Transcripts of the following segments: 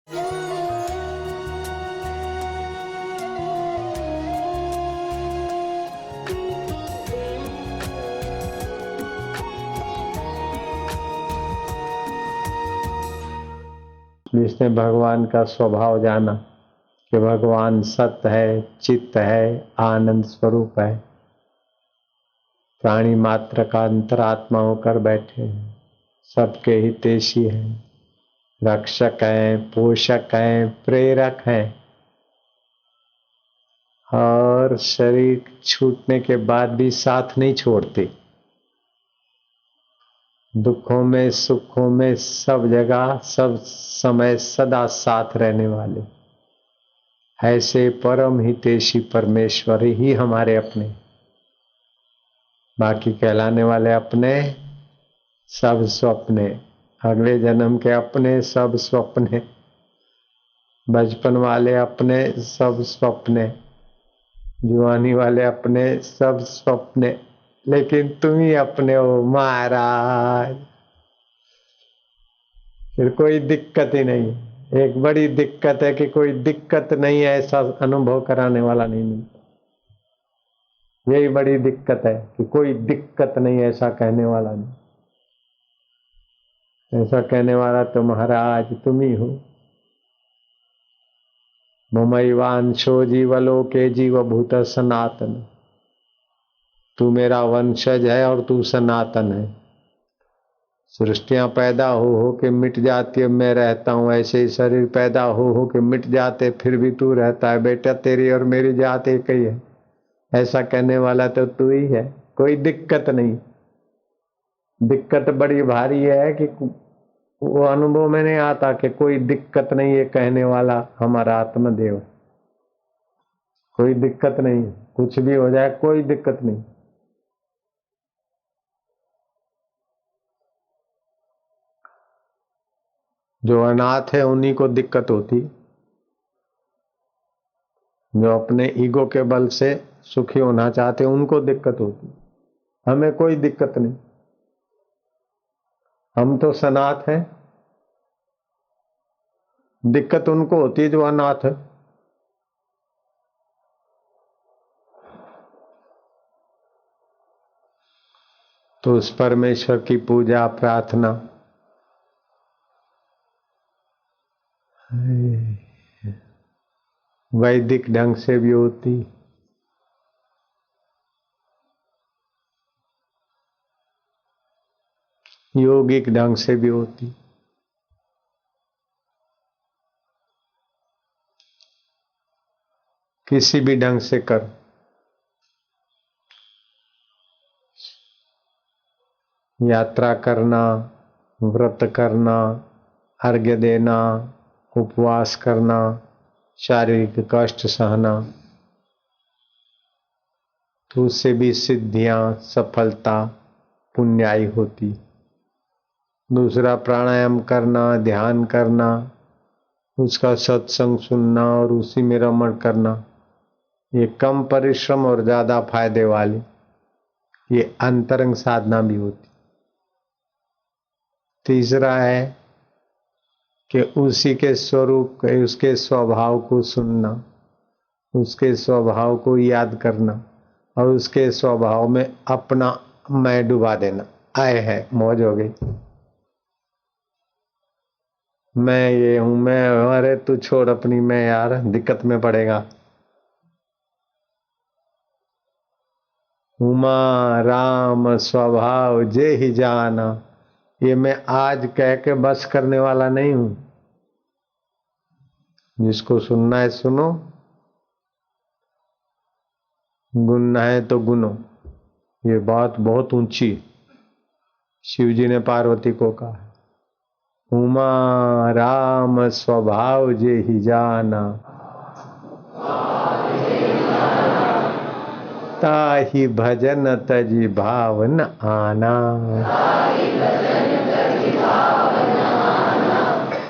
जिसने भगवान का स्वभाव जाना कि भगवान सत्य है, चित्त है, आनंद स्वरूप है, प्राणी मात्र का अंतरात्मा होकर बैठे हैं, सबके हितैषी हैं, रक्षक हैं, पोषक हैं, प्रेरक हैं, और शरीर छूटने के बाद भी साथ नहीं छोड़ते। दुखों में, सुखों में, सब जगह, सब समय सदा साथ रहने वाले ऐसे परम हितैषी परमेश्वर ही हमारे अपने। बाकी कहलाने वाले अपने सब स्वप्ने, अगले जन्म के अपने सब स्वप्ने, बचपन वाले अपने सब स्वप्ने, जुआनी वाले अपने सब स्वप्ने, लेकिन तुम ही अपने हो महाराज। फिर कोई दिक्कत ही नहीं। एक बड़ी दिक्कत है कि कोई दिक्कत नहीं है ऐसा अनुभव कराने वाला नहीं मिलता। यही बड़ी दिक्कत है कि कोई दिक्कत नहीं ऐसा कहने वाला नहीं। ऐसा कहने वाला तो महाराज तुम ही हो। ममैवांशो जीवलोके जीवभूत सनातन, तू मेरा वंशज है और तू सनातन है। सृष्टियां पैदा हो के मिट जाती है, मैं रहता हूं, ऐसे ही शरीर पैदा हो के मिट जाते फिर भी तू रहता है। बेटा तेरी और मेरी जात एक ही है, ऐसा कहने वाला तो तू ही है। कोई दिक्कत नहीं। दिक्कत बड़ी भारी है कि वो अनुभव में नहीं आता कि कोई दिक्कत नहीं, ये कहने वाला हमारा आत्मदेव। कोई दिक्कत नहीं, कुछ भी हो जाए कोई दिक्कत नहीं। जो अनाथ है उन्हीं को दिक्कत होती, जो अपने ईगो के बल से सुखी होना चाहते उनको दिक्कत होती। हमें कोई दिक्कत नहीं, हम तो सनाथ हैं। दिक्कत उनको होती है जो अनाथ है। तो उस परमेश्वर की पूजा प्रार्थना वैदिक ढंग से भी होती, योगिक ढंग से भी होती। किसी भी ढंग से कर, यात्रा करना, व्रत करना, अर्घ्य देना, उपवास करना, शारीरिक कष्ट सहना, तो उससे भी सिद्धियां, सफलता, पुण्याई होती। दूसरा प्राणायाम करना, ध्यान करना, उसका सत्संग सुनना और उसी में रमण करना, ये कम परिश्रम और ज्यादा फायदे वाली, ये अंतरंग साधना भी होती। तीसरा है कि उसी के स्वरूप, उसके स्वभाव को सुनना, उसके स्वभाव को याद करना और उसके स्वभाव में अपना मैं डुबा देना। आए है मौज हो गई, मैं ये हूं, मैं। अरे तू छोड़ अपनी मैं यार, दिक्कत में पड़ेगा। उमा राम स्वभाव जे ही जाना, ये मैं आज कह के बस करने वाला नहीं हूं। जिसको सुनना है सुनो, गुनना है तो गुनो। ये बात बहुत ऊंची शिव जी ने पार्वती को कहा। उमा राम स्वभाव जे ही जाना, ताहि भजन तजि भावन आना।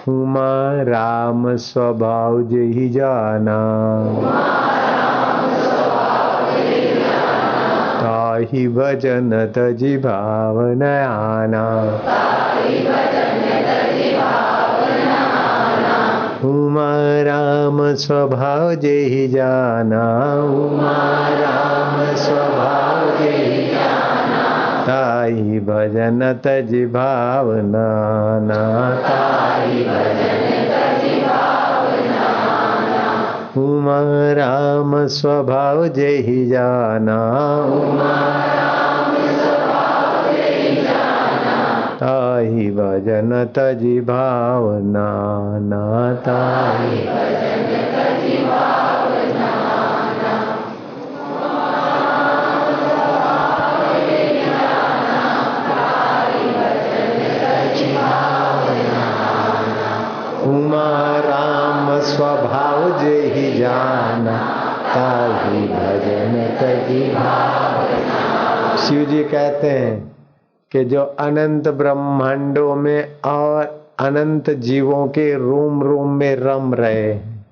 उमा राम स्वभाव जे ही जाना, ताहि भजन तजि भावन आना। राम स्वभाव जेहि जाना, उमा राम स्वभाव जेहि जाना, ताहि भजन तजि भावना, ताहि भजन तजि भावना। उमा राम स्वभाव जेहि जाना, उमा राम स्वभाव जेहि जाना, ताहि भजन तजि भावना, ताहि भजन तजि भावना। उमा राम स्वभाव जेहि जाना, ताहि भजन तजि भावना। शिव जी कहते हैं कि जो अनंत ब्रह्मांडों में और अनंत जीवों के रोम रोम में रम रहे हैं,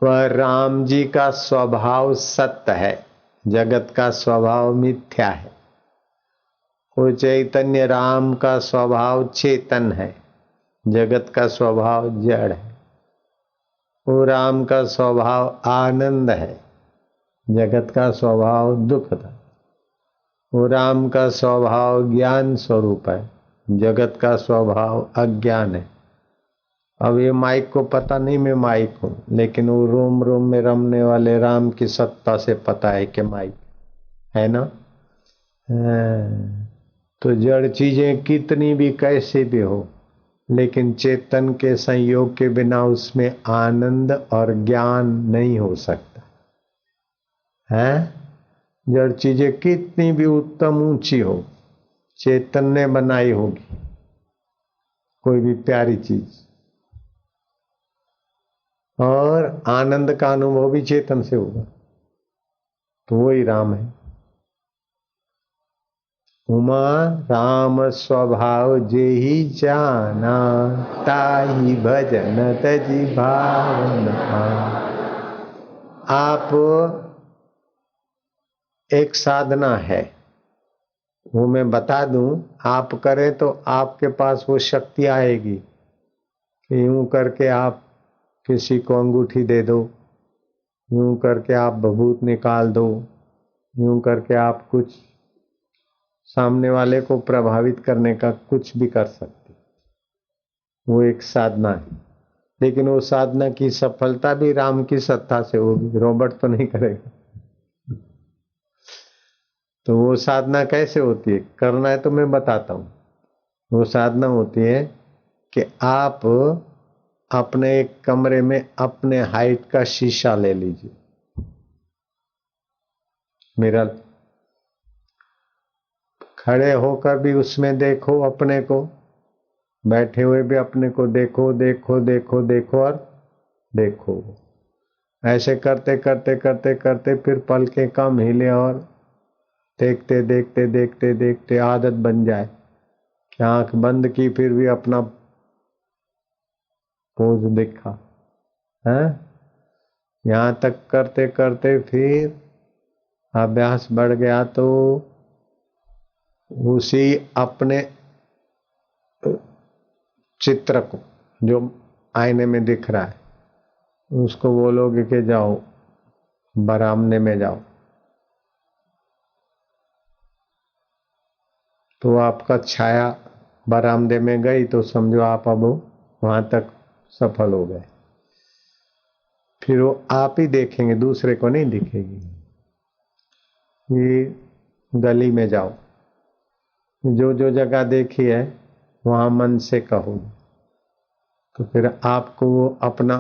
वह राम जी का स्वभाव सत्य है, जगत का स्वभाव मिथ्या है। वो चैतन्य राम का स्वभाव चेतन है, जगत का स्वभाव जड़ है। वो राम का स्वभाव आनंद है, जगत का स्वभाव दुख था। वो राम का स्वभाव ज्ञान स्वरूप है, जगत का स्वभाव अज्ञान है। अब ये माइक को पता नहीं मैं माइक हूं, लेकिन वो रोम रोम में रमने वाले राम की सत्ता से पता है कि माइक है ना। तो जड़ चीजें कितनी भी कैसे भी हो, लेकिन चेतन के संयोग के बिना उसमें आनंद और ज्ञान नहीं हो सकता है। जड़ चीजें कितनी भी उत्तम ऊंची हो, चेतन ने बनाई होगी कोई भी प्यारी चीज, और आनंद का अनुभव भी चेतन से होगा, तो वही राम है। उमा राम स्वभाव जेहि जाना, ताहि भजन तजि भावना। आप एक साधना है, वो मैं बता दूं, आप करें तो आपके पास वो शक्ति आएगी कि यूं करके आप किसी को अंगूठी दे दो, यूं करके आप भभूत निकाल दो, यूं करके आप कुछ सामने वाले को प्रभावित करने का कुछ भी कर सकते। वो एक साधना है, लेकिन वो साधना की सफलता भी राम की सत्ता से होगी, रॉबर्ट तो नहीं करेगा। तो वो साधना कैसे होती है, करना है तो मैं बताता हूं। वो साधना होती है कि आप अपने एक कमरे में अपने हाइट का शीशा ले लीजिए, मिरर, खड़े होकर भी उसमें देखो अपने को, बैठे हुए भी अपने को देखो देखो देखो देखो और देखो। ऐसे करते करते करते करते फिर पलकें कम हिले और देखते देखते देखते देखते आदत बन जाए कि आंख बंद की फिर भी अपना पोज दिखा है। यहां तक करते करते फिर अभ्यास बढ़ गया तो उसी अपने चित्र को जो आईने में दिख रहा है उसको बोलोगे कि जाओ बरामदे में जाओ, तो आपका छाया बरामदे में गई तो समझो आप अब वहां तक सफल हो गए। फिर वो आप ही देखेंगे, दूसरे को नहीं दिखेगी। ये गली में जाओ, जो जो जगह देखी है वहां मन से कहो, तो फिर आपको वो अपना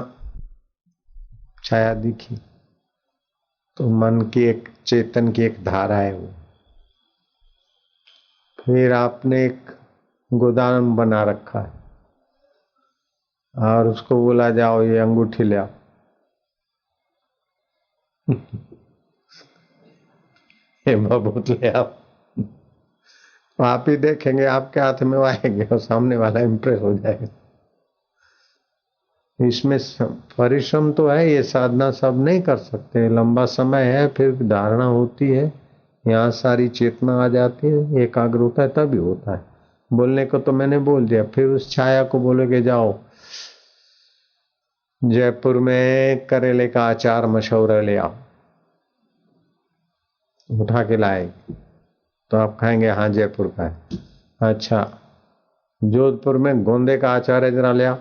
छाया दिखी, तो मन की एक चेतन की एक धारा है वो। फिर आपने एक गोदाम बना रखा है और उसको बोला जाओ ये अंगूठी ले आओ ये भभूत ले आओ, तो आप ही देखेंगे आपके हाथ में आएंगे और सामने वाला इंप्रेस हो जाएगा। इसमें परिश्रम तो है, ये साधना सब नहीं कर सकते, लंबा समय है, फिर धारणा होती है, यहाँ सारी चेतना आ जाती है, एकाग्र होता है, तभी होता है। बोलने को तो मैंने बोल दिया, फिर उस छाया को बोलोगे जाओ जयपुर में करेले का अचार मशहूर है, ले आओ। उठा के लाए तो आप खाएंगे, हाँ जयपुर का है। अच्छा, जोधपुर में गोंदे का अचार है, जरा ले आओ।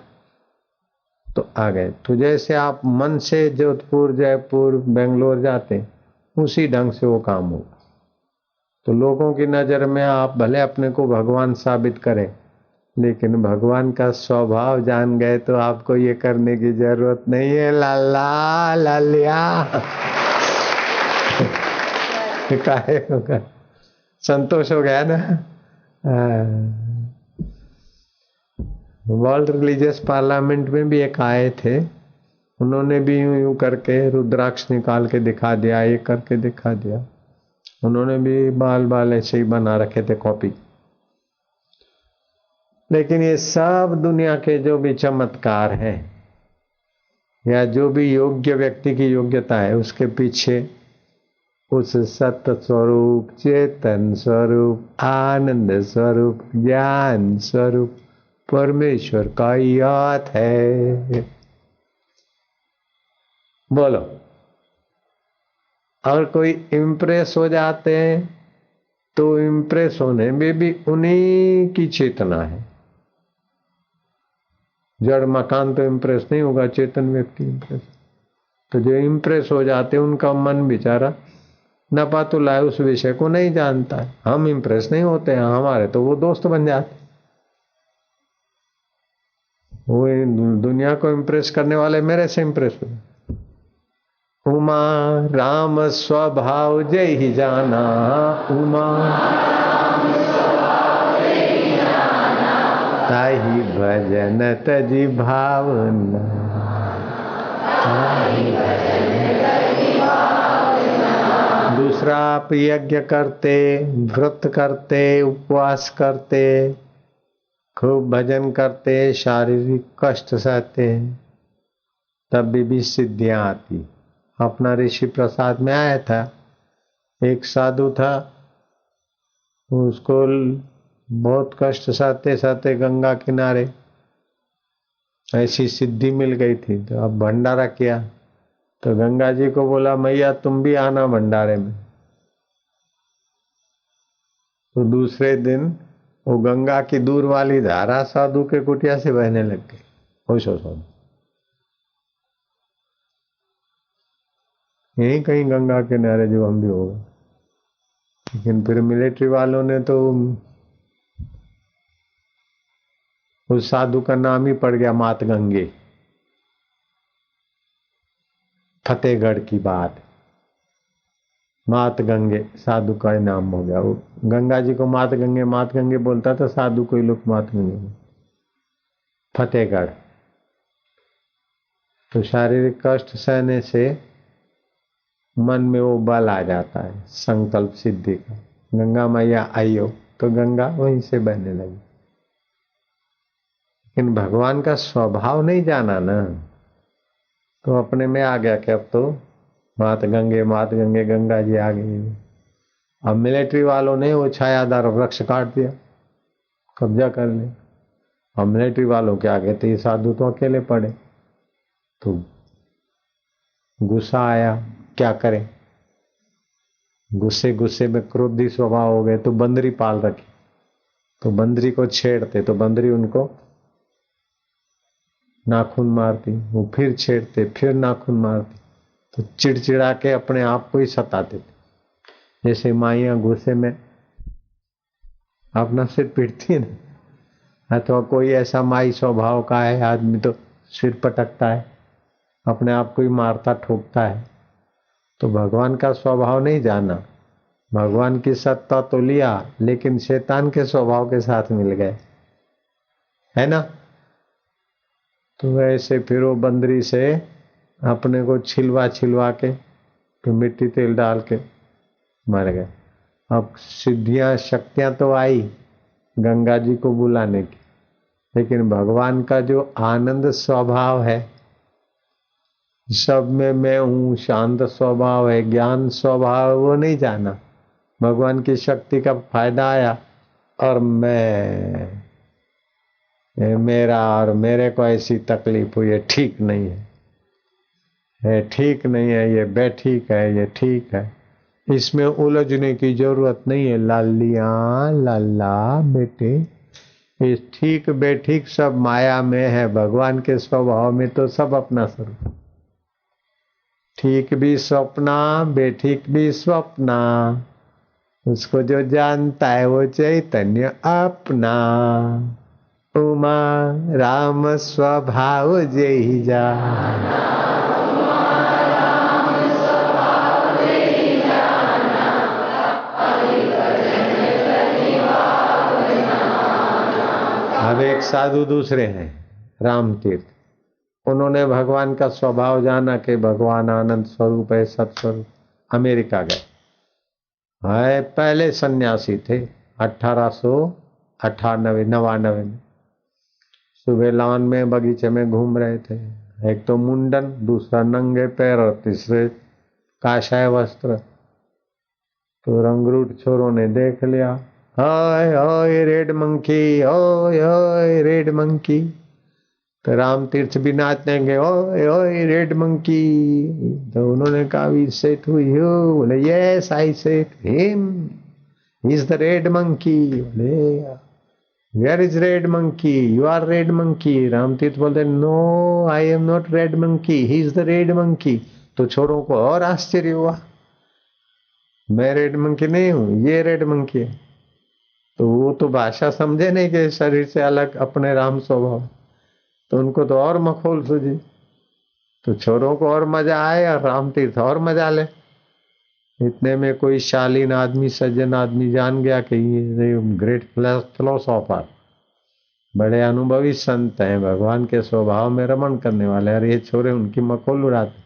तो आ गए। तो जैसे आप मन से जोधपुर, जयपुर, बेंगलोर जाते, उसी ढंग से वो काम होगा। तो लोगों की नजर में आप भले अपने को भगवान साबित करें, लेकिन भगवान का स्वभाव जान गए तो आपको ये करने की जरूरत नहीं है। लाला लालिया काहे होगा, संतोष हो गया ना। वर्ल्ड रिलीजियस पार्लियामेंट में भी एक आए थे, उन्होंने भी यूं यूं करके रुद्राक्ष निकाल के दिखा दिया, ये करके दिखा दिया। उन्होंने भी बाल बाल ऐसे ही बना रखे थे, कॉपी। लेकिन ये सब दुनिया के जो भी चमत्कार है या जो भी योग्य व्यक्ति की योग्यता है, उसके पीछे उस सत्य स्वरूप, चेतन स्वरूप, आनंद स्वरूप, ज्ञान स्वरूप परमेश्वर का याद है। बोलो। और कोई इम्प्रेस हो जाते हैं तो इम्प्रेस होने में भी उन्हीं की चेतना है। जड़ मकान तो इम्प्रेस नहीं होगा, चेतन व्यक्ति इम्प्रेस। तो जो इम्प्रेस हो जाते उनका मन बेचारा नपा तो लाए उस विषय को नहीं जानता है। हम इम्प्रेस नहीं होते हैं, हमारे तो वो दोस्त बन जाते। वो दुनिया को इम्प्रेस करने वाले मेरे से इम्प्रेस हुए। उमा राम स्वभाव जय ही जाना, उमा ताही भजन तजी भावना, दूसरा आप यज्ञ करते, व्रत करते, उपवास करते, खूब भजन करते, शारीरिक कष्ट सहते, तब भी सिद्धियां आती। अपना ऋषि प्रसाद में आया था, एक साधु था, उसको बहुत कष्ट सहते सहते गंगा किनारे ऐसी सिद्धि मिल गई थी। तो अब भंडारा किया, तो गंगा जी को बोला, मैया तुम भी आना भंडारे में। तो दूसरे दिन वो गंगा की दूर वाली धारा साधु के कुटिया से बहने लग गई। होशो साधु यही कहीं गंगा के किनारे जो हम भी होगा। लेकिन फिर मिलिट्री वालों ने तो उस साधु का नाम ही पड़ गया मात गंगे। फतेहगढ़ की बात, मात गंगे साधु का नाम हो गया। वो गंगा जी को मात गंगे बोलता था, साधु को ही लोग मात गंगे। फतेहगढ़। तो शारीरिक कष्ट सहने से मन में वो बल आ जाता है संकल्प सिद्धि का। गंगा मैया आइयो, तो गंगा वहीं से बहने लगी। लेकिन भगवान का स्वभाव नहीं जाना ना, तो अपने में आ गया कि अब तो मात गंगे गंगा जी आ गई। अब मिलिट्री वालों ने वो छायादार वृक्ष काट दिया, कब्जा कर लिया। अब मिलिट्री वालों के आगे तो ये साधु तो अकेले पड़े। तो गुस्सा आया, क्या करें। गुस्से में क्रोधी स्वभाव हो गए, तो बंदरी पाल रखी। तो बंदरी को छेड़ते तो बंदरी उनको नाखून मारती, वो फिर छेड़ते, फिर नाखून मारती। तो चिड़चिड़ा के अपने आप को ही सताते थे। जैसे माइयां गुस्से में अपना सिर पीटती है ना, तो कोई ऐसा माई स्वभाव का है आदमी तो सिर पटकता है, अपने आप को ही मारता ठोकता है। तो भगवान का स्वभाव नहीं जाना। भगवान की सत्ता तो लिया, लेकिन शैतान के स्वभाव के साथ मिल गए, है ना। तो वैसे फिर वो बंदरी से अपने को छिलवा के फिर मिट्टी तेल डाल के मर गए। अब सिद्धियां शक्तियां तो आई गंगा जी को बुलाने की, लेकिन भगवान का जो आनंद स्वभाव है, सब में मैं हूँ, शांत स्वभाव है, ज्ञान स्वभाव, वो नहीं जाना। भगवान की शक्ति का फायदा आया और मेरा और मेरे को ऐसी तकलीफ हुई है, ठीक नहीं है। है ठीक नहीं है, ये बेठीक है, ये ठीक है, इसमें उलझने की जरूरत नहीं है। लालिया लाला बेटे, ये ठीक बेठीक सब माया में है, भगवान के स्वभाव में तो सब अपना स्वरूप। ठीक भी स्वप्ना, बेठीक भी स्वप्ना, उसको जो जानता है वो चैतन्य अपना। उमा राम स्वभाव जय जा। अब एक साधु दूसरे हैं, राम तीर्थ, उन्होंने भगवान का स्वभाव जाना कि भगवान आनंद स्वरूप है, सत्स्वरूप। अमेरिका गए, है पहले सन्यासी थे, 1898-99 में। सुबह लॉन में बगीचे में घूम रहे थे, एक तो मुंडन, दूसरा नंगे पैर और तीसरे काशाय वस्त्र। तो रंगरूट छोरों ने देख लिया, हाय हाय रेड मंकी, ओए ओए रेड मंकी। तो राम तीर्थ भी नाचने गए, ओए ओए रेड मंकी। तो उन्होंने कहा, वी से टू यू, बोले yes I say him, he is the red monkey. बोले where is red monkey, you are red monkey. Ram Tirth बोलते, no I am not red monkey, he is the red monkey. तो छोरों को और आश्चर्य हुआ, मैं रेड मंकी नहीं हूं, ये रेड मंकी है। तो वो तो भाषा समझे नहीं कि शरीर से अलग अपने राम स्वभाव, तो उनको तो और मखौल सूझी। तो छोरों को और मजा आए और राम तीर्थ और मजा ले। इतने में कोई शालीन आदमी, सज्जन आदमी जान गया कि ये ग्रेट फिलोसोफर, बड़े अनुभवी संत हैं, भगवान के स्वभाव में रमण करने वाले, और ये छोरे उनकी मखौल उड़ाते।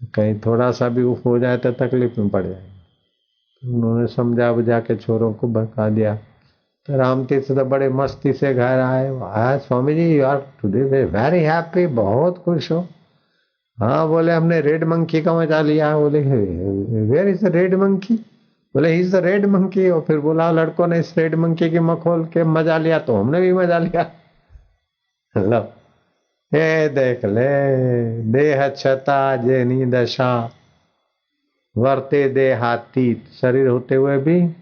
तो कहीं थोड़ा सा भी उफ हो जाए तो तकलीफ में पड़ जाए। तो उन्होंने समझा बुझा के छोरों को भगा दिया। तो राम तीर्थ तो बड़े मस्ती से घर आए, Swami ji you are today very happy, बहुत खुश हो। हाँ बोले, हमने रेड मंकी का मजा लिया। बोले where is the red monkey, बोले he is the red monkey. और फिर बोला, लड़कों ने इस रेड मंकी की मखौल के मजा लिया तो हमने भी मजा लिया। लो ये देख ले, देह छता जेनी दशा, वर्ते देहातीत, शरीर होते हुए भी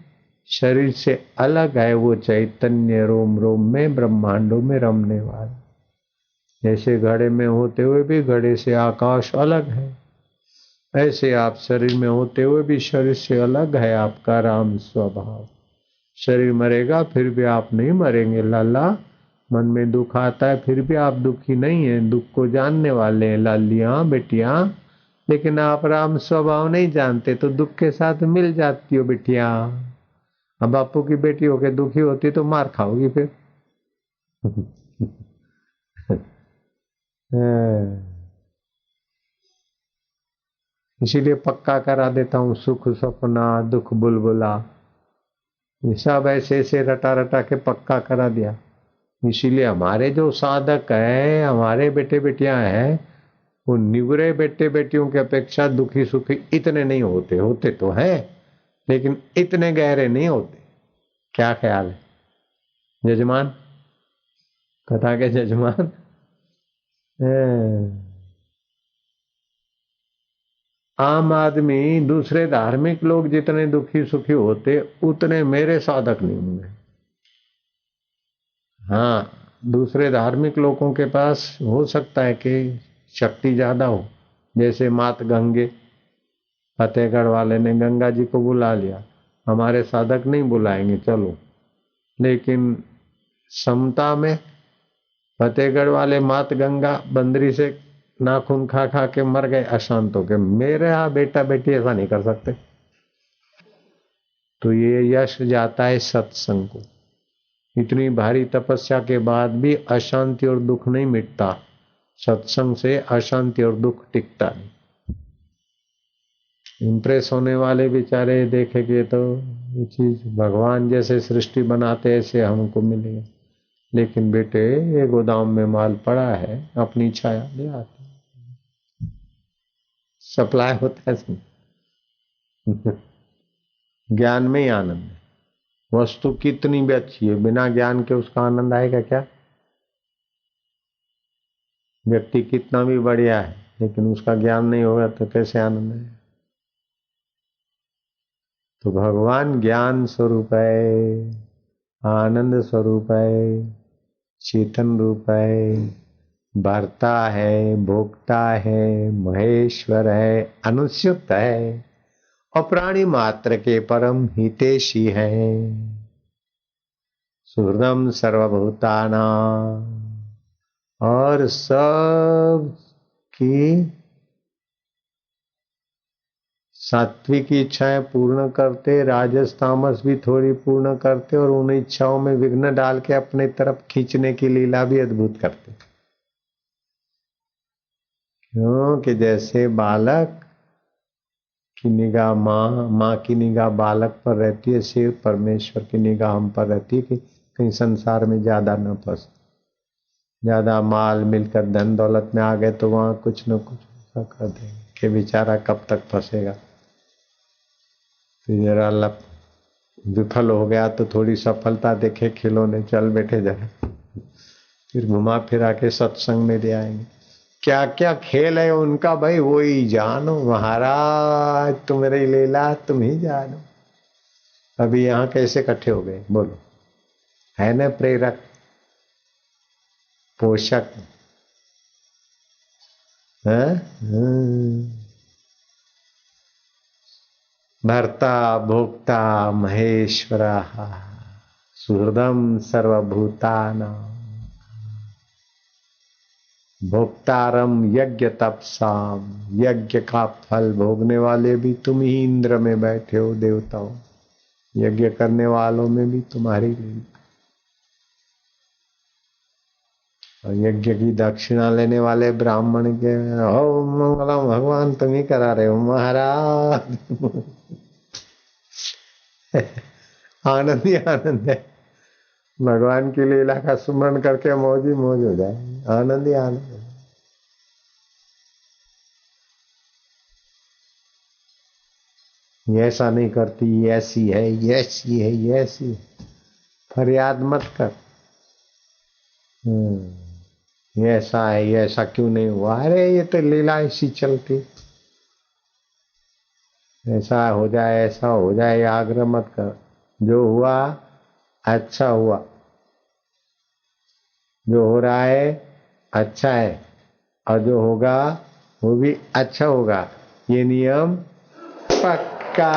शरीर से अलग है वो चैतन्य, रोम रोम में ब्रह्मांडों में रमने वाला। जैसे घड़े में होते हुए भी घड़े से आकाश अलग है, ऐसे आप शरीर में होते हुए भी शरीर से अलग है आपका राम स्वभाव। शरीर मरेगा फिर भी आप नहीं मरेंगे लाला। मन में दुख आता है फिर भी आप दुखी नहीं है, दुख को जानने वाले हैं लालियां बेटियां। लेकिन आप राम स्वभाव नहीं जानते तो दुख के साथ मिल जाती हो बेटियां। अब बापू की बेटी होके दुखी होती तो मार खाओगी फिर। इसीलिए पक्का करा देता हूं, सुख सपना दुख बुलबुला, ये सब ऐसे ऐसे रटा रटा के पक्का करा दिया। इसीलिए हमारे जो साधक हैं, हमारे बेटे बेटियां हैं, वो निवरे बेटे बेटियों की अपेक्षा दुखी सुखी इतने नहीं होते, होते तो हैं लेकिन इतने गहरे नहीं होते। क्या ख्याल है जजमान, कथा के जजमान? आम आदमी, दूसरे धार्मिक लोग जितने दुखी सुखी होते उतने मेरे साधक नहीं होंगे। हाँ, दूसरे धार्मिक लोगों के पास हो सकता है कि शक्ति ज्यादा हो, जैसे मात गंगे, फतेहगढ़ वाले ने गंगा जी को बुला लिया, हमारे साधक नहीं बुलाएंगे चलो। लेकिन समता में फतेहगढ़ वाले मात गंगा बंदरी से नाखून खा खा के मर गए अशांत होके, मेरे यहाँ बेटा बेटी ऐसा नहीं कर सकते। तो ये यश जाता है सत्संग को। इतनी भारी तपस्या के बाद भी अशांति और दुख नहीं मिटता, सत्संग से अशांति और दुख टिकता नहीं। इंप्रेस होने वाले बेचारे देखे कि तो ये चीज भगवान जैसे सृष्टि बनाते ऐसे हमको मिलेगा, लेकिन बेटे ये गोदाम में माल पड़ा है, अपनी छाया ले आते, सप्लाई होता है। ज्ञान में ही आनंद है। वस्तु कितनी भी अच्छी है, बिना ज्ञान के उसका आनंद आएगा क्या? व्यक्ति कितना भी बढ़िया है लेकिन उसका ज्ञान नहीं होगा तो कैसे आनंद है। तो भगवान ज्ञान स्वरूप है, आनंद स्वरूप है, चेतन रूप है, भर्ता है, भोक्ता है, महेश्वर है, अनुस्युक्त है और प्राणी मात्र के परम हितेशी है। सुहृदम सर्वभूताना, और सब की सात्विक इच्छाएं पूर्ण करते, राजस तामस भी थोड़ी पूर्ण करते और उन इच्छाओं में विघ्न डाल के अपने तरफ खींचने की लीला भी अद्भुत करते। क्योंकि जैसे बालक की निगाह माँ की निगाह बालक पर रहती है, से परमेश्वर की निगाह हम पर रहती है कि कहीं संसार में ज्यादा न फंस, ज्यादा माल मिलकर धन दौलत में आ गए तो वहां कुछ न कुछ ऐसा कर देंगे कि बेचारा कब तक फंसेगा। तो जरा विफल हो गया तो थोड़ी सफलता देखे, खिलौने चल बैठे जरा, फिर घुमा फिरा के सत्संग में ले आएंगे। क्या क्या खेल है उनका भाई वो ही जानो महाराज, तुम्हारी लीला तुम ही जानो। अभी यहाँ कैसे इकट्ठे हो गए बोलो, है ना प्रेरक पोषक है? भर्ता भोक्ता महेश्वरा, सुहृदम सर्वभूतानां, भोक्तारम यज्ञ तपसाम, यज्ञ का फल भोगने वाले भी तुम ही इंद्र में बैठे हो देवताओं, यज्ञ करने वालों में भी तुम्हारी लीला। और यज्ञ की दक्षिणा लेने वाले ब्राह्मण के ओ मंगलम भगवान तुम ही करा रहे हो महाराज। आनंद ही आनंद है, भगवान की लीला का सुमरण करके मौज ही मौज हो जाए, आनंद ही आनंद है। ये ऐसा नहीं करती, ये ऐसी है, ये ऐसी है, ये ऐसी, फरियाद मत कर। ये ऐसा है, ये ऐसा क्यों नहीं हुआ, अरे ये तो लीला ऐसी चलती, ऐसा हो जाए ऐसा हो जाए, ये आग्रह मत कर। जो हुआ अच्छा हुआ, जो हो रहा है अच्छा है, और जो होगा वो भी अच्छा होगा, ये नियम पक्का।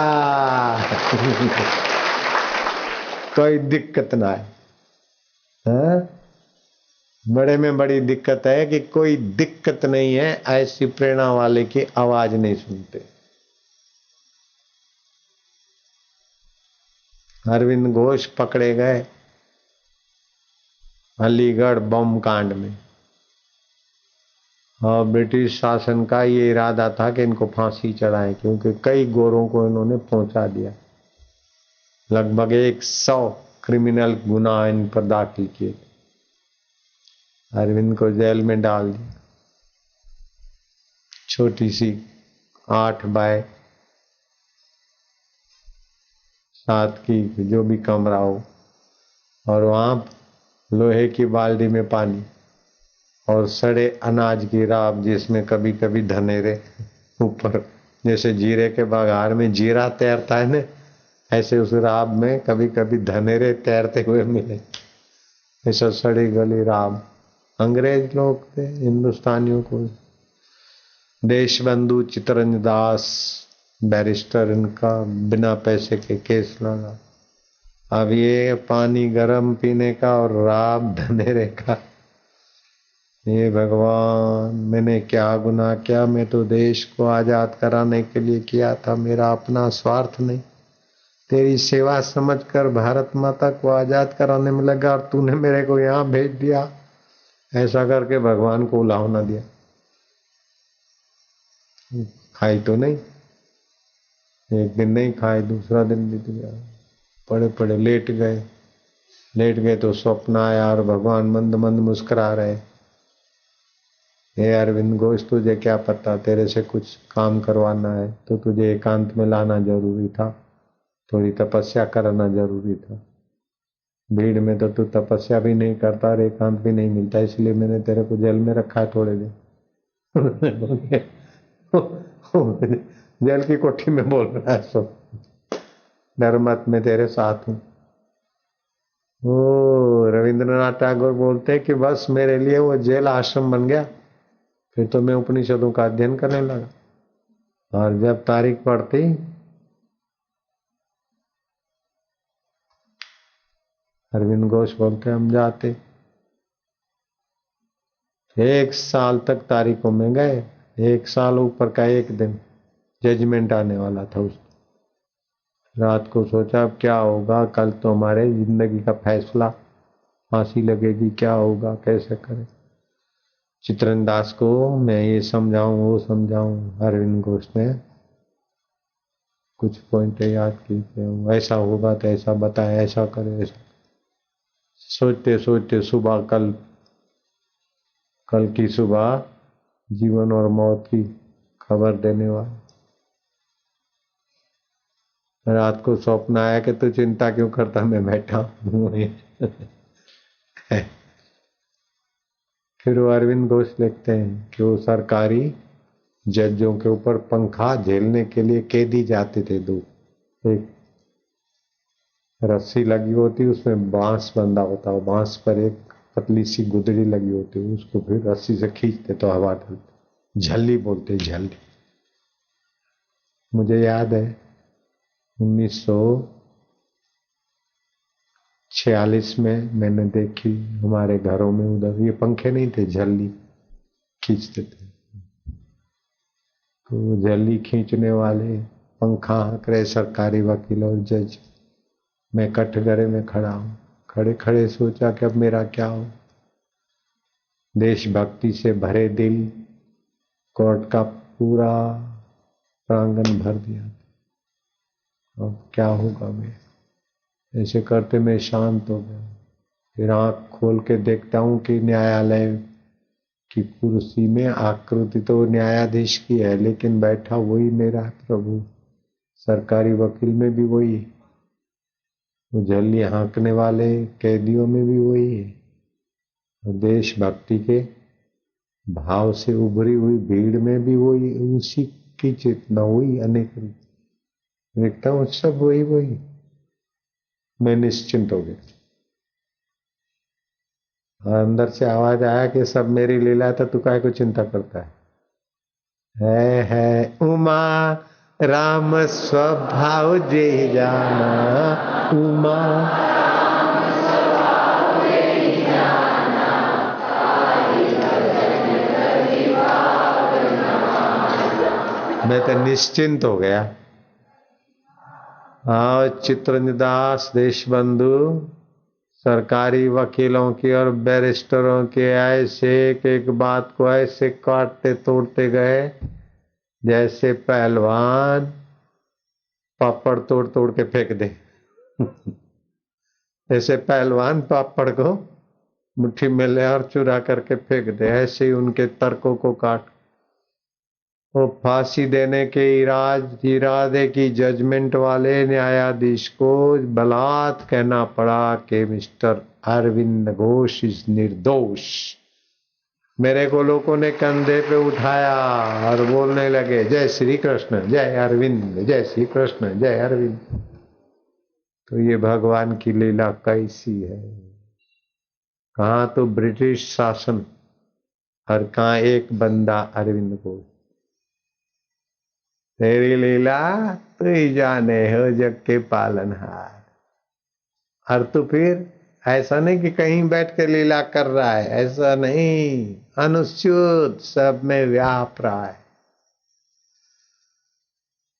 कोई दिक्कत ना है, हाँ? बड़े में बड़ी दिक्कत है कि कोई दिक्कत नहीं है, ऐसी प्रेरणा वाले की आवाज नहीं सुनते। अरविंद घोष पकड़े गए अलीगढ़ बम कांड में, और ब्रिटिश शासन का ये इरादा था कि इनको फांसी चढ़ाएं, क्योंकि कई गोरों को इन्होंने पहुंचा दिया, लगभग 100 क्रिमिनल गुनाह इन पर दाखिल किए। अरविंद को जेल में डाल दिया, छोटी सी 8 बाय 7 की जो भी कमरा हो, और वहां लोहे की बाल्टी में पानी और सड़े अनाज की राब, जिसमें कभी कभी धनेरे ऊपर, जैसे जीरे के बघार में जीरा तैरता है ना, ऐसे उस राब में कभी कभी धनेरे तैरते हुए मिले, ऐसा सड़ी गली राब। अंग्रेज लोग थे, हिंदुस्तानियों को देशबंधु चित्तरंजन दास बैरिस्टर, इनका बिना पैसे के केस लगा। अब ये पानी गरम पीने का और राब धनेरे का, ये भगवान मैंने क्या गुनाह किया, मैं तो देश को आजाद कराने के लिए किया था, मेरा अपना स्वार्थ नहीं, तेरी सेवा समझकर भारत माता को आजाद कराने में लगा, और तूने मेरे को यहाँ भेज दिया। ऐसा करके भगवान को उलाव न दिया, खाई तो नहीं, एक दिन नहीं खाए, दूसरा दिन बीत गया, पड़े पड़े लेट गए तो स्वप्न आया और भगवान मंद मंद मुस्कुरा रहे, हे अरविंद घोष तुझे क्या पता, तेरे से कुछ काम करवाना है तो तुझे एकांत में लाना जरूरी था, थोड़ी तपस्या करना जरूरी था, भीड़ में तो तू तपस्या भी नहीं करता और एकांत भी नहीं मिलता, इसलिए मैंने तेरे को जेल में रखा है थोड़े दिन, जेल की कोठी में बोल रहा है सब, डर मत मैं तेरे साथ हूं। ओ रविंद्रनाथ टैगोर बोलते हैं कि बस मेरे लिए वो जेल आश्रम बन गया, फिर तो मैं उपनिषदों का अध्ययन करने लगा। और जब तारीख पड़ती, अरविंद घोष बोलते हम जाते, 1 साल तक तारीखों में गए, 1 साल ऊपर का एक दिन जजमेंट आने वाला था। उस रात को सोचा अब क्या होगा, कल तो हमारे जिंदगी का फैसला, फांसी लगेगी, क्या होगा, कैसे करें। चित्रन दास को मैं ये समझाऊं वो समझाऊं, अरविंद घोष ने कुछ पॉइंट याद की, ऐसा होगा तो ऐसा बताए, ऐसा करे, ऐसा। सोचते सोचते सुबह, कल की सुबह जीवन और मौत की खबर देने वाला। रात को स्वप्न आया कि तू चिंता क्यों करता, मैं बैठा हूं। फिर वो अरविंद घोष लिखते हैं कि वो सरकारी जजों के ऊपर पंखा झेलने के लिए कैदी जाते थे दो, एक रस्सी लगी होती, उसमें बांस बंधा होता, बांस पर एक पतली सी गुदड़ी लगी होती, उसको फिर रस्सी से खींचते तो हवा चलती, झल्ली बोलते, झल्ली। मुझे याद है 1946 में मैंने देखी हमारे घरों में, उधर ये पंखे नहीं थे, झल्ली खींचते थे। तो झल्ली खींचने वाले पंखा हाँक रहे सरकारी वकील और जज, मैं कटघरे में खड़ा हूं। खड़े खड़े सोचा कि अब मेरा क्या हो। देशभक्ति से भरे दिल, कोर्ट का पूरा प्रांगण भर दिया। अब क्या होगा, मैं ऐसे करते मैं शांत हो गया। फिर आंख खोल के देखता हूं कि न्यायालय की कुर्सी में आकृति तो न्यायाधीश की है, लेकिन बैठा वही मेरा प्रभु, सरकारी वकील में भी वही, वो झल्ली हाँकने वाले कैदियों में भी वही है, देशभक्ति के भाव से उभरी हुई भीड़ में भी वही, उसी की चेतना, वही अनेक देखता हूँ, सब वही वही। मैं निश्चिंत हो गया। अंदर से आवाज आया कि सब मेरी लीला है, तो तू काहे को चिंता करता है उमा राम स्वभाव जे जाना, उमा मैं तो निश्चिंत हो गया। हाँ, चित्रंजन दास देशबंधु सरकारी वकीलों की और बैरिस्टरों के ऐसे एक एक बात को ऐसे काटते तोड़ते गए जैसे पहलवान पापड़ तोड़ तोड़ के फेंक दे। ऐसे पहलवान पापड़ को मुट्ठी में ले और चुरा करके फेंक दे, ऐसे ही उनके तर्कों को काट। वो फांसी देने के इरादे की जजमेंट वाले न्यायाधीश को बलात् कहना पड़ा कि मिस्टर अरविंद घोष इज निर्दोष। मेरे को लोगों ने कंधे पे उठाया और बोलने लगे जय श्री कृष्ण, जय अरविंद, जय श्री कृष्ण, जय अरविंद। तो ये भगवान की लीला कैसी है, कहाँ तो ब्रिटिश शासन और कहाँ एक बंदा अरविंद घोष। तेरी लीला तू ही जाने हो जग के पालनहार। और तू फिर ऐसा नहीं कि कहीं बैठ के लीला कर रहा है, ऐसा नहीं, अनुच्युत सब में व्याप रहा है।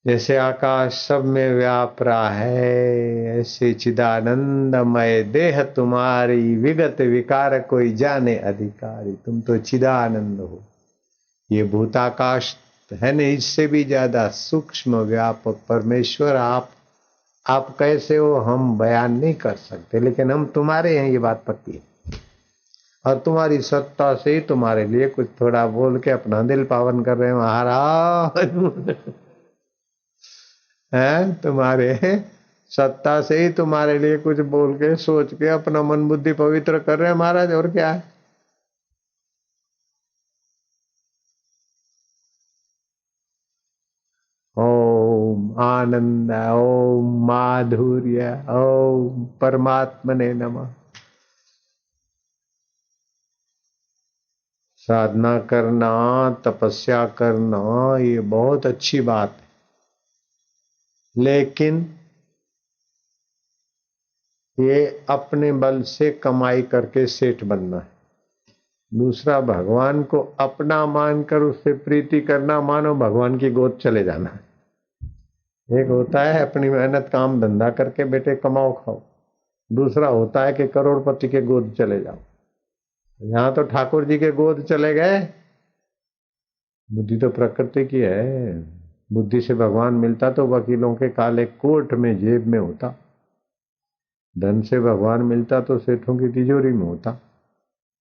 जैसे आकाश सब में व्याप रहा है, ऐसे चिदानंदमय देह तुम्हारी, विगत विकार कोई जाने अधिकारी। तुम तो चिदानंद हो, ये भूताकाश है नहीं, इससे भी ज्यादा सूक्ष्म व्यापक परमेश्वर आप कैसे हो हम बयान नहीं कर सकते, लेकिन हम तुम्हारे हैं, ये बात पक्की है। और तुम्हारी सत्ता से ही तुम्हारे लिए कुछ थोड़ा बोल के अपना दिल पावन कर रहे हैं महाराज। हैं, तुम्हारे सत्ता से ही तुम्हारे लिए कुछ बोल के सोच के अपना मन बुद्धि पवित्र कर रहे हैं महाराज, और क्या है। आनंद, ओम माधुर्य, ओम परमात्मने नमः। साधना करना, तपस्या करना, ये बहुत अच्छी बात है, लेकिन ये अपने बल से कमाई करके सेठ बनना है। दूसरा, भगवान को अपना मानकर उससे प्रीति करना, मानो भगवान की गोद चले जाना है। एक होता है अपनी मेहनत काम धंधा करके बेटे कमाओ खाओ, दूसरा होता है कि करोड़पति के गोद चले जाओ। यहां तो ठाकुर जी के गोद चले गए। बुद्धि तो प्रकृति की है। बुद्धि से भगवान मिलता तो वकीलों के काले कोट में जेब में होता। धन से भगवान मिलता तो सेठों की तिजोरी में होता।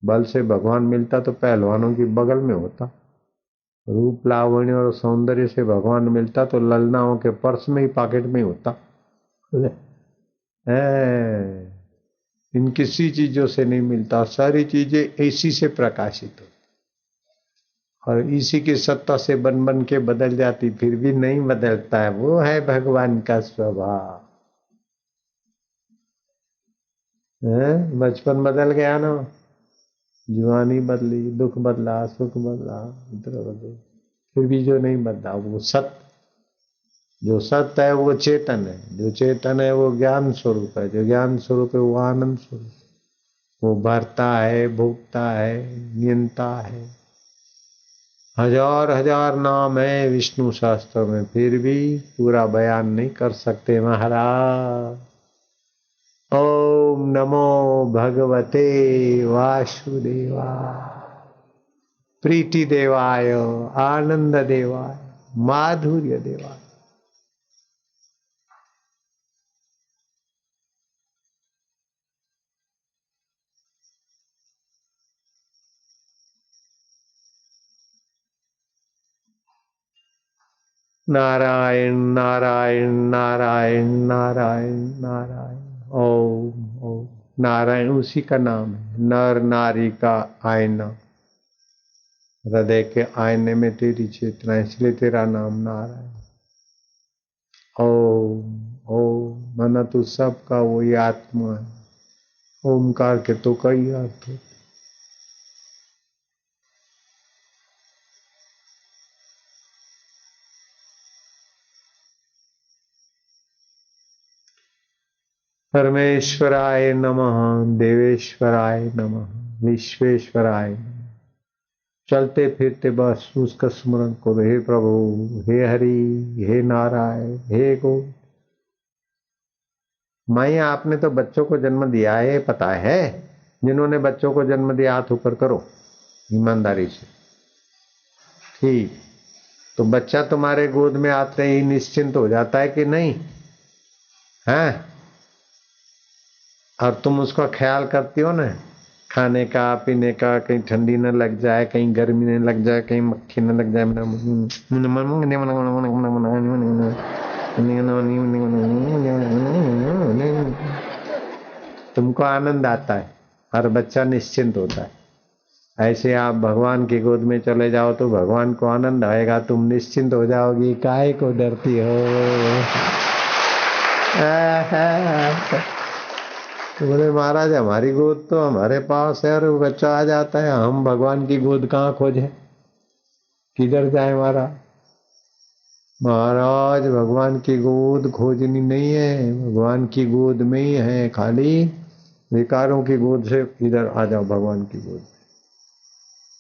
बल से भगवान मिलता तो पहलवानों की बगल में होता। रूप लावण्य और सौंदर्य से भगवान मिलता तो ललनाओं के पर्स में ही, पॉकेट में ही होता। इन किसी चीजों से नहीं मिलता, सारी चीजें इसी से प्रकाशित हो और इसी की सत्ता से बन बन के बदल जाती, फिर भी नहीं बदलता है। वो है भगवान का स्वभाव। बचपन बदल गया ना, जवानी बदली, दुख बदला, सुख बदला, इधर बदल, फिर भी जो नहीं बदला वो सत्य। जो सत्य है वो चेतन है, जो चेतन है वो ज्ञान स्वरूप है, जो ज्ञान स्वरूप है वो आनंद स्वरूप है। वो भरता है, भोगता है, नियंता है। हजार हजार नाम है विष्णु शास्त्र में, फिर भी पूरा बयान नहीं कर सकते महाराज। ओम नमो भगवते वासुदेवाय, प्रीति देवाय, आनंद देवाय, माधुर्य देवाय। नारायण नारायण नारायण नारायण नारायण। ओम ओम। नारायण उसी का नाम है, नर नारी का आईना। हृदय के आईने में तेरी चेतना, इसलिए तेरा नाम नारायण। ओम ओम, मन तो सबका वही आत्मा है। ओमकार के तो कई अर्थ होते। परमेश्वराय नमः, देवेश्वराय नमः, विश्वेश्वराय नमः। चलते फिरते बस उसका स्मरण करो। हे प्रभु, हे हरि, हे नारायण, हे गो। माया, आपने तो बच्चों को जन्म दिया है, पता है। जिन्होंने बच्चों को जन्म दिया हाथ ऊपर करो ईमानदारी से। ठीक, तो बच्चा तुम्हारे गोद में आते ही निश्चिंत हो जाता है कि नहीं है? और तुम उसका ख्याल करती हो ना, खाने का, पीने का, कहीं ठंडी न लग जाए, कहीं गर्मी न लग जाए, कहीं मक्खी न लग जाए। तुमको आनंद आता है, हर बच्चा निश्चिंत होता है। ऐसे आप भगवान की गोद में चले जाओ तो भगवान को आनंद आएगा, तुम निश्चिंत हो जाओगी। काहे को डरती हो? तो बोले महाराज, हमारी गोद तो हमारे पास है और बच्चा आ जाता है, हम भगवान की गोद कहाँ खोजें, किधर जाए महाराज? महाराज, भगवान की गोद खोजनी नहीं है, भगवान की गोद में ही है। खाली विकारों की गोद से इधर आ जाओ भगवान की गोद।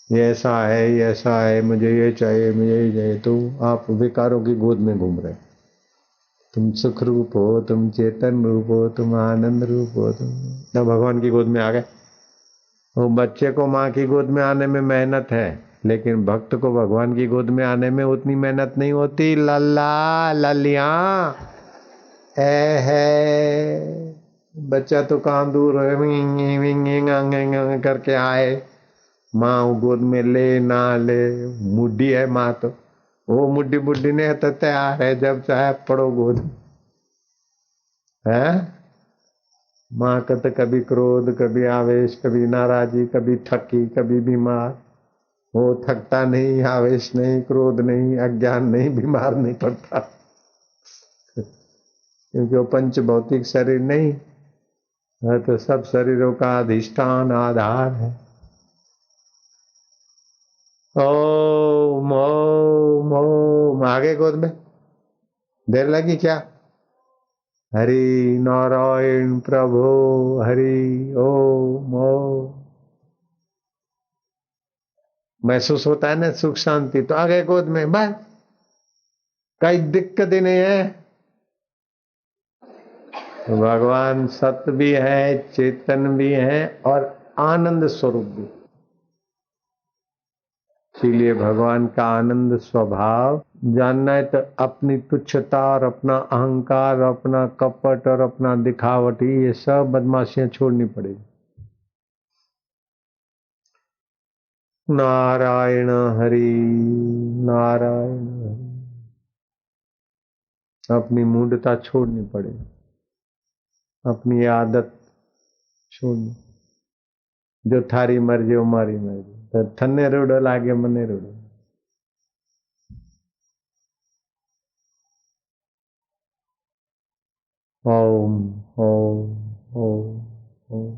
ये ऐसा है, ये ऐसा है, मुझे ये चाहिए, मुझे ये चाहिए, तो आप विकारों की गोद में घूम रहे। तुम सुख रूप हो, तुम चेतन रूप हो, तुम आनंद रूप हो, तुम ना भगवान की गोद में आ गए। वो बच्चे को माँ की गोद में आने में मेहनत है, लेकिन भक्त को भगवान की गोद में आने में उतनी मेहनत नहीं होती। लल्ला ललिया ए है, बच्चा तो कहाँ दूर है, करके आए, माँ गोद में ले ना ले, मुड्डी है माँ तो, वो मुड्डी बुड्डी ने तो तैयार है, जब चाहे पड़ो गोद है। माँ का तो कभी क्रोध, कभी आवेश, कभी नाराजी, कभी थकी, कभी बीमार। वो थकता नहीं, आवेश नहीं, क्रोध नहीं, अज्ञान नहीं, बीमार नहीं पड़ता। क्योंकि वो पंच भौतिक शरीर नहीं है, तो सब शरीरों का अधिष्ठान आधार है। ओम ओम ओम। आगे गोद में देर लगी क्या? हरि नारायण प्रभु हरि ओम ओम। महसूस होता है ना सुख शांति, तो आगे गोद में बस, कोई दिक्कत ही नहीं है। तो भगवान सत्य भी है, चेतन भी है और आनंद स्वरूप भी। इसीलिए भगवान का आनंद स्वभाव जानना है तो अपनी तुच्छता और अपना अहंकार, अपना कपट और अपना दिखावटी, ये सब बदमाशियां छोड़नी पड़ेगी। नारायण हरि नारायण हरि। अपनी मूढ़ता छोड़नी पड़ेगी, अपनी आदत छोड़नी। जो थारी मर्जी वो मारी मर्जी, तो थन्ने रूडो लागे मने रूडो। ओम ओम ओम ओम।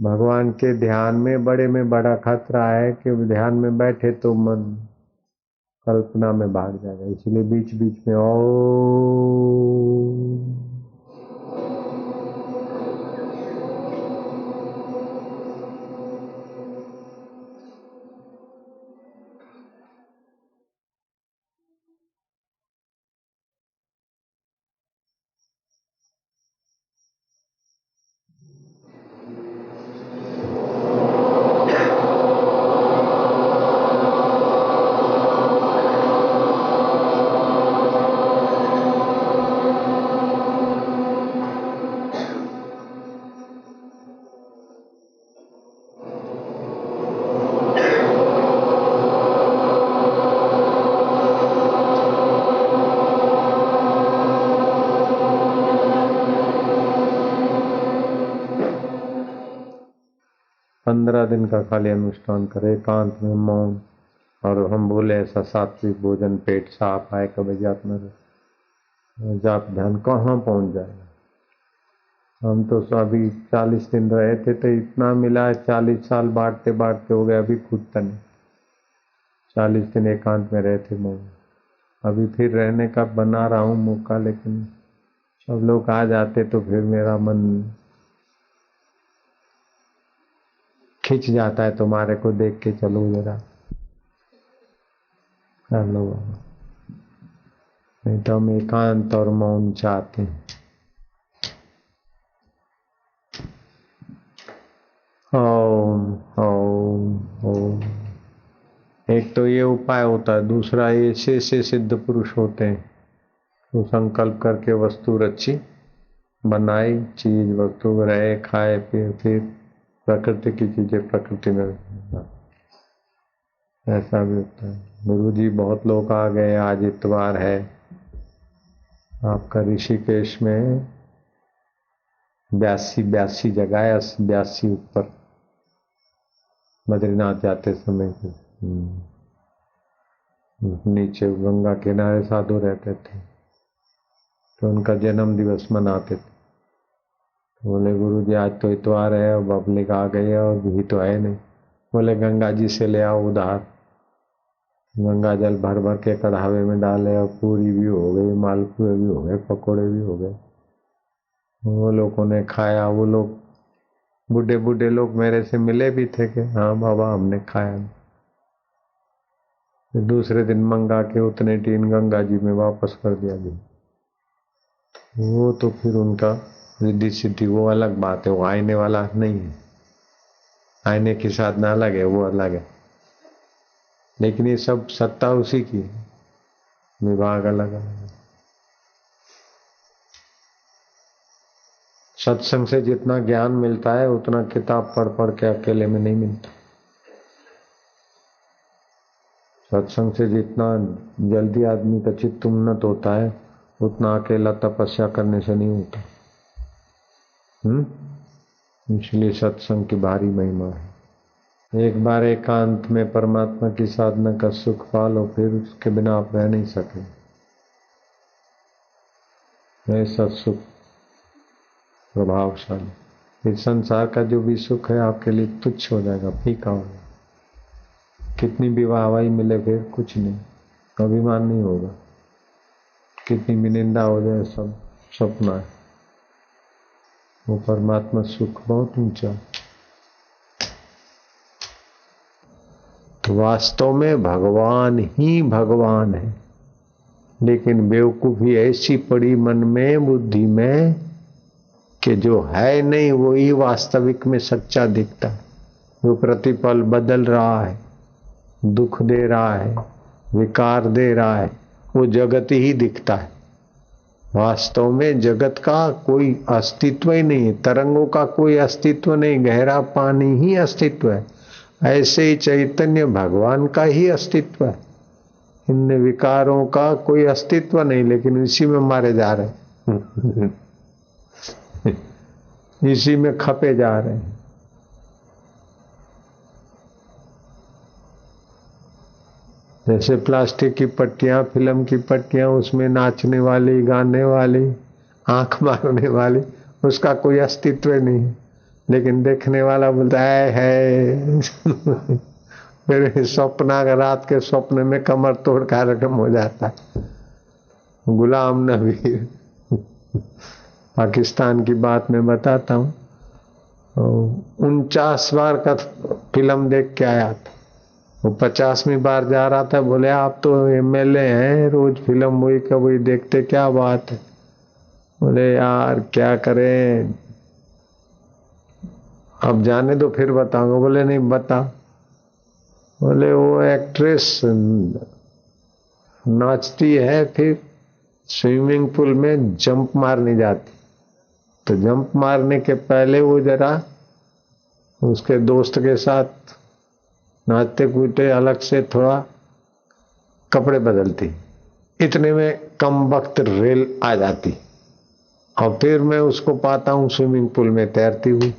भगवान के ध्यान में बड़े में बड़ा खतरा है कि ध्यान में बैठे तो मन कल्पना में भाग जाएगा, इसलिए बीच बीच में ओम। 15 दिन का खाली अनुष्ठान करे, एकांत में मौन, और हम बोले ऐसा सात्विक भोजन, पेट साफ आए, कभी जाप न रहे, जाप ध्यान कहाँ पहुंच जाएगा। हम तो अभी 40 दिन रहे थे तो इतना मिला है, 40 साल बांटते बांटते हो गए, अभी खुद तक 40 दिन एकांत में रहे थे मौन। अभी फिर रहने का बना रहा हूँ मौका, लेकिन सब लोग आ जाते तो फिर मेरा मन खिंच जाता है, तुम्हारे को देख के चलो जरा कर लो, नहीं तो हम एकांत और मौन चाहते हैं। ओम ओम ओम। एक तो ये उपाय होता है, दूसरा ये से सिद्ध पुरुष होते हैं, तो संकल्प करके वस्तु रची, बनाई चीज, वस्तु रहे, खाए पिए, फिर प्रकृति की चीजें प्रकृति में, ऐसा भी होता है। गुरु जी बहुत लोग आ गए, आज इतवार है आपका ऋषिकेश में 82 जगह है, 82 ऊपर बद्रीनाथ जाते समय नीचे गंगा किनारे साधु रहते थे, तो उनका जन्म दिवस मनाते थे। तो बोले गुरु जी आज तो इतवार है और पब्लिक आ गई है और भी तो है नहीं। बोले गंगा जी से ले आओ उधार। गंगा जल भर भर के कढ़ावे में डाले और पूरी भी हो गई, मालपुए भी हो गए, पकोड़े भी हो गए। वो लोगों ने खाया। वो लोग बूढ़े बूढ़े लोग मेरे से मिले भी थे कि हाँ बाबा हमने खाया। फिर दूसरे दिन मंगा के उतने टीन गंगा जी में वापस कर दिया गया। वो तो फिर उनका रिद्धि सिद्धि वो अलग बात है, वो आईने वाला नहीं है। आईने की साधना अलग है, वो अलग है, लेकिन ये सब सत्ता उसी की है, विभाग अलग अलग है। सत्संग से जितना ज्ञान मिलता है उतना किताब पढ़ पढ़ के अकेले में नहीं मिलता। सत्संग से जितना जल्दी आदमी का चित्त उन्नत होता है उतना अकेला तपस्या करने से नहीं होता। इसलिए सत्संग की भारी महिमा है। एक बार एकांत में परमात्मा की साधना का सुख पा लो, फिर उसके बिना आप रह नहीं सके। ऐसा सुख प्रभावशाली। इस संसार का जो भी सुख है आपके लिए तुच्छ हो जाएगा, फीका हो जाएगा। कितनी भी वाहवाही मिले फिर कुछ नहीं, अभिमान नहीं होगा। कितनी भी निंदा हो जाए सब सपना है। वो परमात्मा सुख बहुत ऊंचा। तो वास्तव में भगवान ही भगवान है, लेकिन बेवकूफी ऐसी पड़ी मन में, बुद्धि में, कि जो है नहीं वो ही वास्तविक में सच्चा दिखता है। वो प्रतिपल बदल रहा है, दुख दे रहा है, विकार दे रहा है, वो जगत ही दिखता है। वास्तव में जगत का कोई अस्तित्व ही नहीं है, तरंगों का कोई अस्तित्व नहीं, गहरा पानी ही अस्तित्व है। ऐसे ही चैतन्य भगवान का ही अस्तित्व है। इन विकारों का कोई अस्तित्व नहीं, लेकिन इसी में मारे जा रहे हैं इसी में खपे जा रहे हैं। जैसे प्लास्टिक की पट्टियां, फिल्म की पट्टियां, उसमें नाचने वाली, गाने वाली, आंख मारने वाली, उसका कोई अस्तित्व नहीं है, लेकिन देखने वाला बोलता है फिर स्वप्न, रात के स्वप्न में कमर तोड़ कार्यक्रम हो जाता है। गुलाम नबी पाकिस्तान की बात मैं बताता हूँ, 49 बार का फिल्म देख के आया था। वो 50वीं बार जा रहा था, बोले आप तो एमएलए हैं, रोज फिल्म वही का वही देखते, क्या बात है? बोले यार क्या करें, अब जाने दो फिर बताऊंगा। बोले नहीं बता। बोले वो एक्ट्रेस नाचती है, फिर स्विमिंग पूल में जंप मारने जाती, तो जंप मारने के पहले वो जरा उसके दोस्त के साथ नाचते कूदते अलग से थोड़ा कपड़े बदलती, इतने में कम वक्त रेल आ जाती, और फिर मैं उसको पाता हूँ स्विमिंग पूल में तैरती हुई।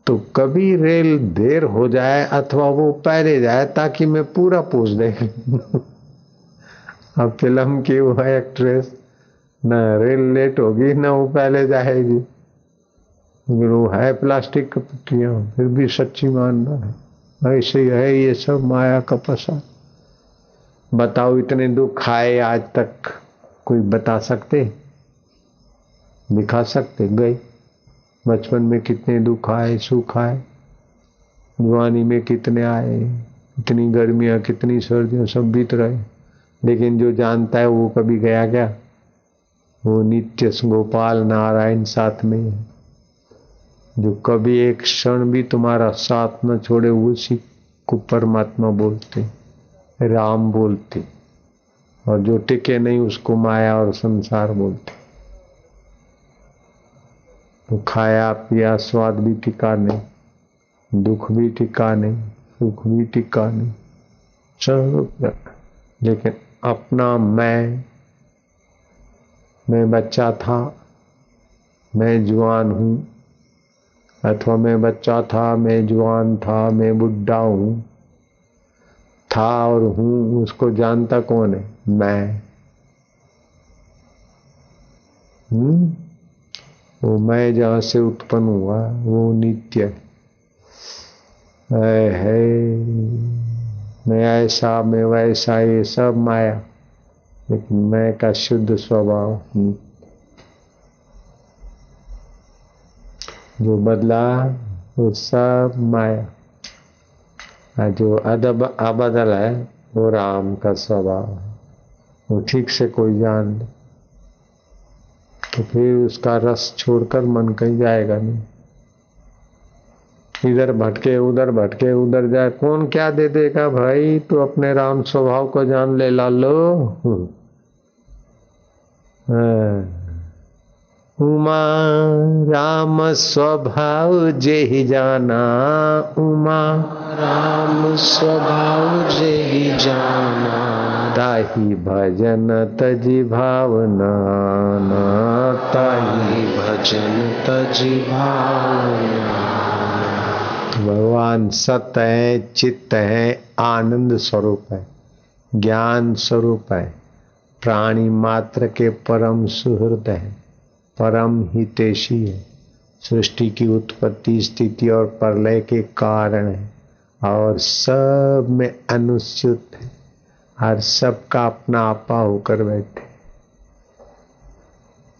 तो कभी रेल देर हो जाए अथवा वो पहले जाए ताकि मैं पूरा पूछ दे अब फिल्म की वो एक्ट्रेस, न रेल लेट होगी न वो पहले जाएगी, वो है प्लास्टिक की पट्टियां, फिर भी सच्ची मान रहा है। ऐसे ही है ये सब माया का प्रसाद। बताओ इतने दुख आए आज तक कोई बता सकते, दिखा सकते? गए बचपन में कितने दुख आए, सुख आए, जवानी में कितने आए, इतनी गर्मियां कितनी सर्दियां, सब बीत रहे, लेकिन जो जानता है वो कभी गया क्या? वो नित्य गोपाल नारायण साथ में है, जो कभी एक क्षण भी तुम्हारा साथ न छोड़े, उसी को परमात्मा बोलते, राम बोलते, और जो टिके नहीं उसको माया और संसार बोलते। तो खाया पिया स्वाद भी टिका नहीं, दुख भी टिका नहीं, सुख भी टिका नहीं, सब। लेकिन अपना मैं बच्चा था, मैं जवान हूँ, अथवा मैं बच्चा था, मैं जवान था, मैं बुढ़ा हूँ, था और हूँ, उसको जानता कौन है? मैं। वो मैं जहाँ से उत्पन्न हुआ वो नित्य है। मैं ऐसा, मैं वैसा, ये सब माया, लेकिन मैं का शुद्ध स्वभाव जो बदला वो सब माया। जो अबदल है वो राम का स्वभाव है। वो ठीक से कोई जान ले तो फिर उसका रस छोड़कर मन कहीं जाएगा नहीं। इधर भटके उधर जाए, कौन क्या दे देगा भाई? तो अपने राम स्वभाव को जान ले लालो। उमा राम स्वभाव जेहि जाना, उमा राम स्वभाव जेहि जाना, ताहि भजन तजि भावना, ताहि भजन तजि भावना। भगवान सत्य है, चित्त है, आनंद स्वरूप है, ज्ञान स्वरूप है, प्राणी मात्र के परम सुहृद है, परम हितैषी है, सृष्टि की उत्पत्ति स्थिति और प्रलय के कारण है और सब में अनुच्युत है और सबका अपना आपा होकर बैठे।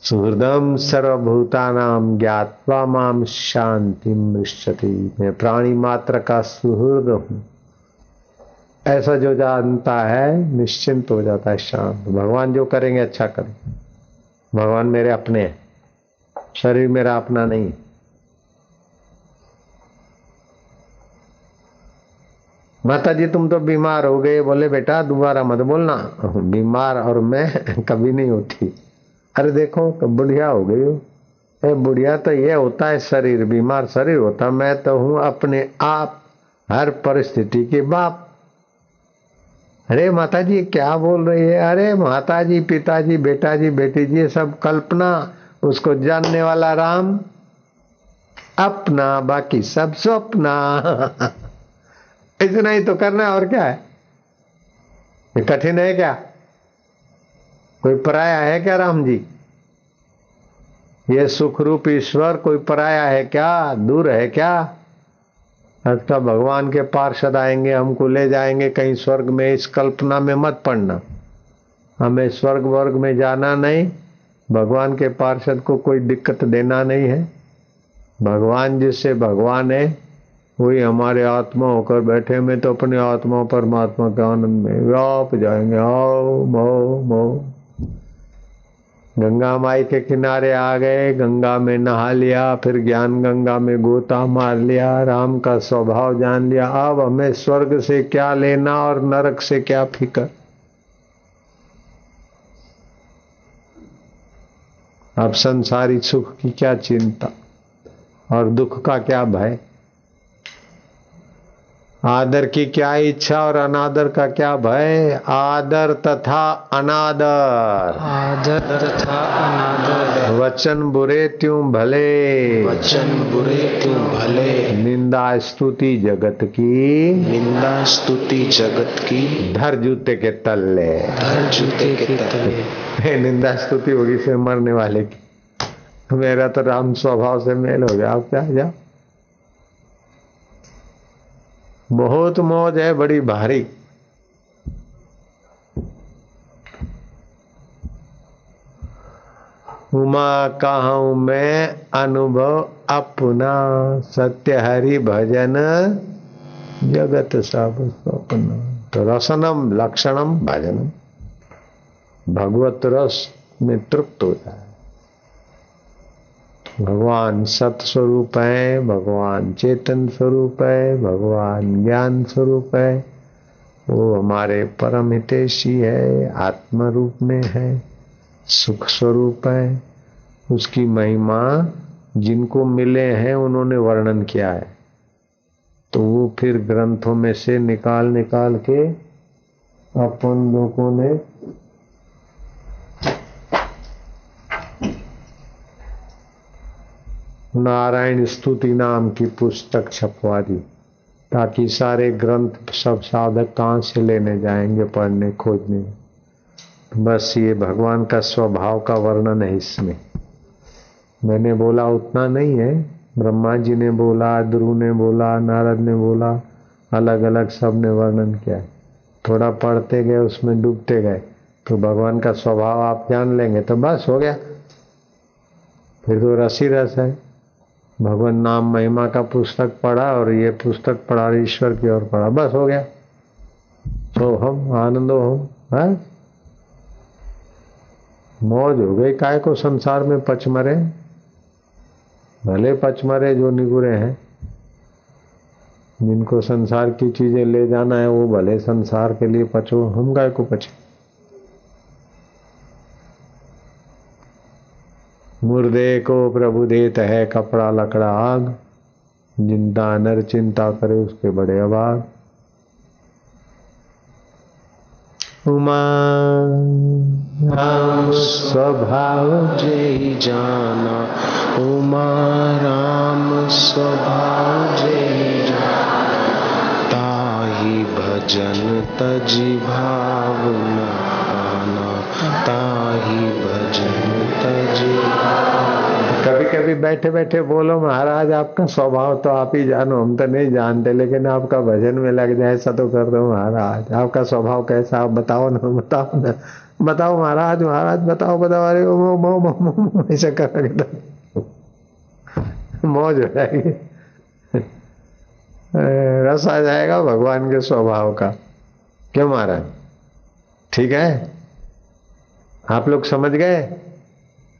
सुहृदम सर्वभूतानां ज्ञात्वा माम शांतिम मृच्छति। मैं प्राणी मात्र का सुहृद हूँ, ऐसा जो जानता है निश्चिंत हो जाता है, शांत। भगवान जो करेंगे अच्छा करेंगे। भगवान मेरे अपने हैं, शरीर मेरा अपना नहीं। माता जी तुम तो बीमार हो गए, बोले बेटा दोबारा मत बोलना, बीमार और मैं कभी नहीं होती। अरे देखो तो बुढ़िया हो गई हो। ए बुढ़िया तो ये होता है शरीर, बीमार शरीर होता, मैं तो हूं अपने आप हर परिस्थिति के बाप। अरे माता जी क्या बोल रही है? अरे माता जी पिताजी बेटा जी बेटी जी ये सब कल्पना, उसको जानने वाला राम अपना, बाकी सब स्वप्ना। इतना ही तो करना है और क्या है? ये कठिन है क्या? कोई पराया है क्या राम जी? ये सुख रूप ईश्वर कोई पराया है क्या? दूर है क्या? अच्छा भगवान के पार्षद आएंगे, हमको ले जाएंगे कहीं स्वर्ग में, इस कल्पना में मत पड़ना। हमें स्वर्ग वर्ग में जाना नहीं, भगवान के पार्षद को कोई दिक्कत देना नहीं है। भगवान जिससे भगवान है वही हमारे आत्मा होकर बैठे, में तो अपने आत्मा परमात्मा के आनंद में व्याप जाएंगे। आओ मो मो। गंगा माई के किनारे आ गए, गंगा में नहा लिया, फिर ज्ञान गंगा में गोता मार लिया, राम का स्वभाव जान लिया। अब हमें स्वर्ग से क्या लेना और नरक से क्या फिक्र। अब संसारी सुख की क्या चिंता और दुख का क्या भय, आदर की क्या इच्छा और अनादर का क्या भय। आदर तथा अनादर, आदर तथा अनादर, वचन बुरे त्यों भले, वचन बुरे त्यों भले, निंदा स्तुति जगत की, निंदा स्तुति जगत की, धर जूते के तल्ले, धर जूते के तले। निंदा स्तुति होगी से मरने वाले की। मेरा तो राम स्वभाव से मेल हो गया, आप क्या जाओ। बहुत मौज है बड़ी भारी। उमा कहूं मैं अनुभव अपना, सत्य हरि भजन जगत सब स्वप्न। तो रसनम लक्षणम भजनम, भगवत रस में तृप्त हो जाए। भगवान सत स्वरूप है, भगवान चेतन स्वरूप है, भगवान ज्ञान स्वरूप है, वो हमारे परम हितैषी है, आत्मा रूप में है, सुख स्वरूप है। उसकी महिमा जिनको मिले हैं उन्होंने वर्णन किया है, तो वो फिर ग्रंथों में से निकाल निकाल के अपन लोगों ने नारायण स्तुति नाम की पुस्तक छपवा दी, ताकि सारे ग्रंथ सब साधक कहाँ से लेने जाएंगे पढ़ने खोजने। बस ये भगवान का स्वभाव का वर्णन है इसमें। मैंने बोला उतना नहीं है, ब्रह्मा जी ने बोला, ध्रुव ने बोला, नारद ने बोला, अलग अलग सब ने वर्णन किया है। थोड़ा पढ़ते गए उसमें डूबते गए तो भगवान का स्वभाव आप जान लेंगे तो बस हो गया। फिर तो रस ही रस है। भगवान नाम महिमा का पुस्तक पढ़ा और ये पुस्तक पढ़ा ईश्वर की ओर पढ़ा, बस हो गया। तो हम आनंदो हम मौज हो गई। काय को संसार में पचमरे, भले पचमरे जो निगुरे हैं, जिनको संसार की चीजें ले जाना है वो भले संसार के लिए पचो, हम काय को पचे। मुर्दे को प्रभु देता है कपड़ा लकड़ा आग, जिंदा नर चिंता करे उसके बड़े अभाग। उमा राम स्वभाव जय जाना, उमा राम स्वभाव जय जाना, ताहि भजन तजि भाव न आना, ताहि भजन तजे। कभी कभी बैठे बैठे बोलो महाराज आपका स्वभाव तो आप ही जानो, हम तो नहीं जानते, लेकिन आपका भजन में लग जाए ऐसा तो कर दो महाराज। आपका स्वभाव कैसा आप बताओ ना, बताओ ना, बताओ महाराज, महाराज बताओ बताओ। अरे वो ऐसा कर मौज हो जाएगी, रस आ जाएगा भगवान के स्वभाव का। क्यों महाराज? ठीक है, आप लोग समझ गए?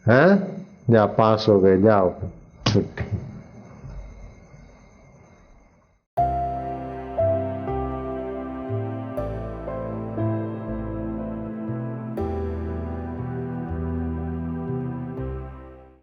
हैं? जा पास हो गए, जाओ छुट्टी।